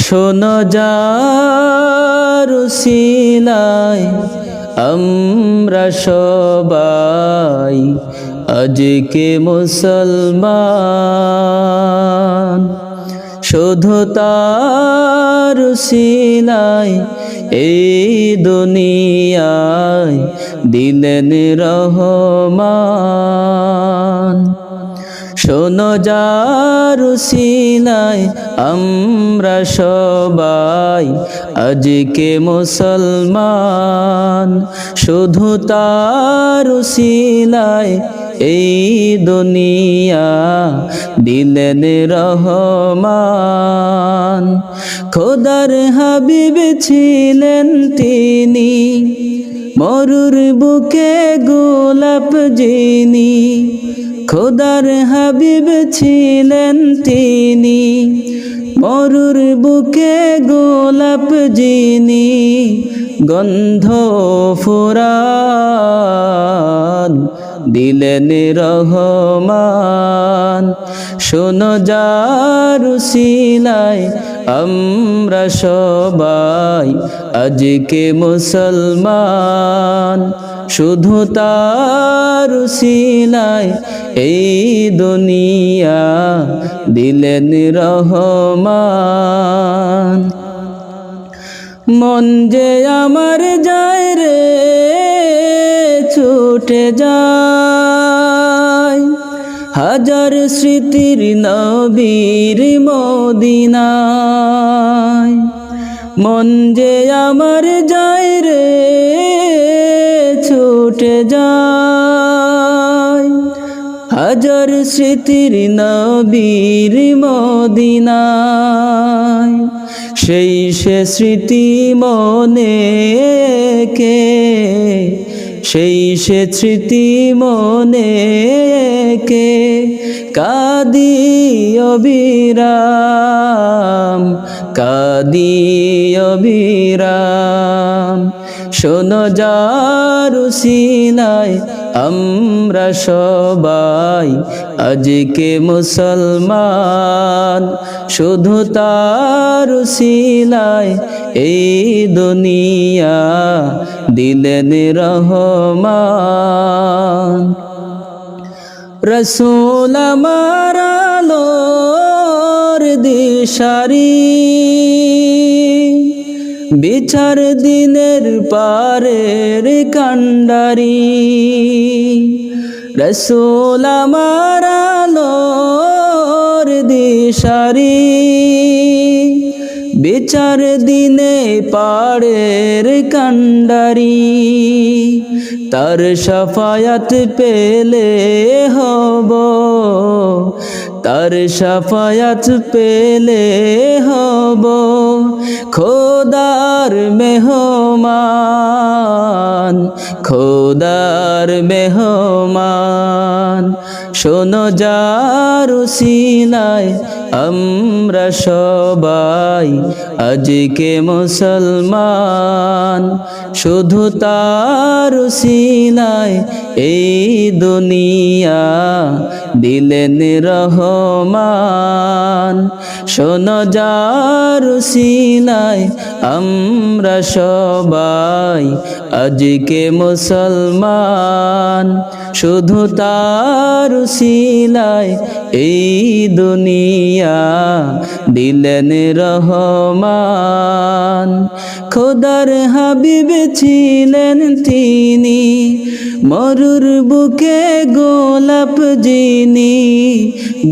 শোনো যার উসিলায় আমরা সবাই আজকে মুসলমান। শুধু তার উসিলায় এই দুনিয়ায় দিলেন রহমান। শোনো যার উসিলায় আমরা সবাই আজকে মুসলমান। শুধু তার উসিলায় এই দুনিয়া দিলেন রহমান। খোদার হাবিব ছিলেন তিনি, মরুর বুকে গোলাপ যিনি। খোদার হাবিব ছিলেন তিনি, মরুর বুকে গোলাপ যিনি। গন্ধ ফুরান দিলেন রহমান। শোনো যার উসিলায় আমরা সবাই আজকে মুসলমান। শুধু তার উসিলায় এই দুনিয়া দিলেন রহমান। মন যে আমার যায় রে ছুটে যায়, হাজার স্মৃতির নবীর মদিনায়। মন যে আমার যায় রে ছুটে যায়, হাজার স্মৃতির নবীর মদিনায়। সেই সে স্মৃতি মনে কে, সেই সে স্মৃতি মনে কে কাঁদি অবিরাম, কাঁদি অবিরাম। শোনো যার উসিলায় আমরা সবাই আজকে মুসলমান। শুধু তার উসিলায় এই দুনিয়া দিলেন রহমান। রসূল আমার আলোর দিশারি, বিচার দিনের পারের কান্ডারি। রসূল আমার আলোর দিশারি, বিচার দিনে পারের কান্ডারি। তার শাফায়াত পেলে হব, তার শাফায়াত পেলে হব খোদার মেহমান, খোদার মেহমান। শোনো যার উসিলায় আমরা সবাই আজকে মুসলমান। শুধু তার উসিলায় এই দুনিয়া দিলেন রহমান। শোনো যার উসিলায় আমরা সবাই আজকে মুসলমান। শুধু তার উসিলায় এই দুনিয়া দিলেন রহমান। খোদার হাবিব ছিলেন তিনি, মরুর বুকে গোলাপ যিনি।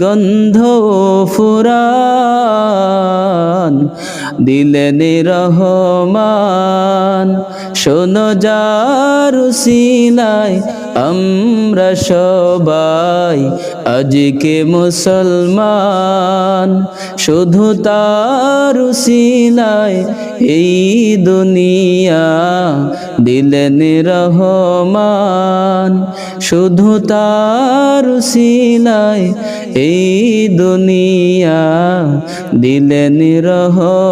গন্ধ ফুরান দিলেন রহমান। শোনো যার উসিলায় আমরা সবাই আজকে মুসলমান। শুধু তার উসিলায় এই দুনিয়া দিলেন রহমান। শুধু তার উসিলায় এই দুনিয়া দিলেন রহমান।